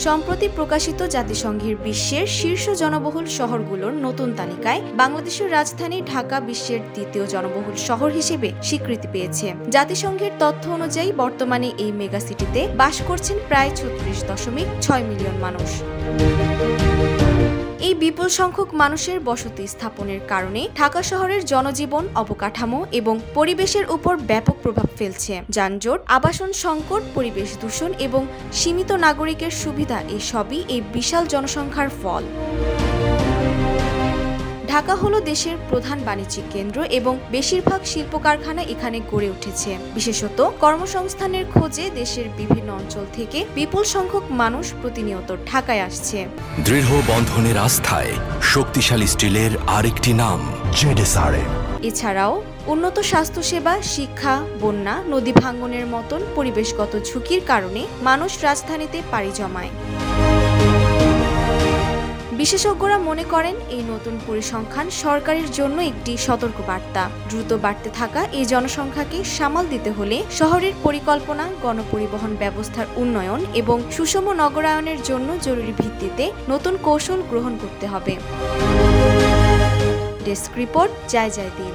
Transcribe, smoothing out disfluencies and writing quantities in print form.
সম্প্রতি প্রকাশিত জাতিসংঘের বিশ্বের শীর্ষ জনবহুল শহরগুলোর নতুন তালিকায় বাংলাদেশের রাজধানী ঢাকা বিশ্বের দ্বিতীয় জনবহুল শহর হিসেবে স্বীকৃতি পেয়েছে। জাতিসংঘের তথ্য অনুযায়ী বর্তমানে এই মেগাসিটিতে বাস করছেন প্রায় ৩৬.৬ মিলিয়ন মানুষ। এই বিপুল সংখ্যক মানুষের বসতি স্থাপনের কারণে ঢাকা শহরের জনজীবন, অবকাঠামো এবং পরিবেশের উপর ব্যাপক প্রভাব ফেলছে। যানজট, আবাসন সংকট, পরিবেশ দূষণ এবং সীমিত নাগরিকের সুবিধা এসবই এই বিশাল জনসংখ্যার ফল। ঢাকা হলো দেশের প্রধান বাণিজ্যিক কেন্দ্র এবং বেশিরভাগ শিল্প কারখানা এখানে গড়ে উঠেছে। বিশেষত কর্মসংস্থানের খোঁজে দেশের বিভিন্ন অঞ্চল থেকে বিপুল সংখ্যক মানুষ প্রতিনিয়ত ঢাকায় আসছে। দৃঢ় বন্ধনের আস্থায় শক্তিশালী স্টিলের আরেকটি নাম জেডএসআরএম। এছাড়াও উন্নত স্বাস্থ্যসেবা, শিক্ষা, বন্যা, নদী ভাঙ্গনের মতন পরিবেশগত ঝুঁকির কারণে মানুষ রাজধানীতে পাড়ি জমায়। বিশেষজ্ঞরা মনে করেন এই নতুন পরিসংখ্যান সরকারের জন্য একটি সতর্কবার্তা। দ্রুত বাড়তে থাকা এই জনসংখ্যাকে সামাল দিতে হলে শহরের পরিকল্পনা, গণপরিবহন ব্যবস্থার উন্নয়ন এবং সুষম নগরায়নের জন্য জরুরি ভিত্তিতে নতুন কৌশল গ্রহণ করতে হবে। ডেস্ক রিপোর্ট, জয় জয় দিন।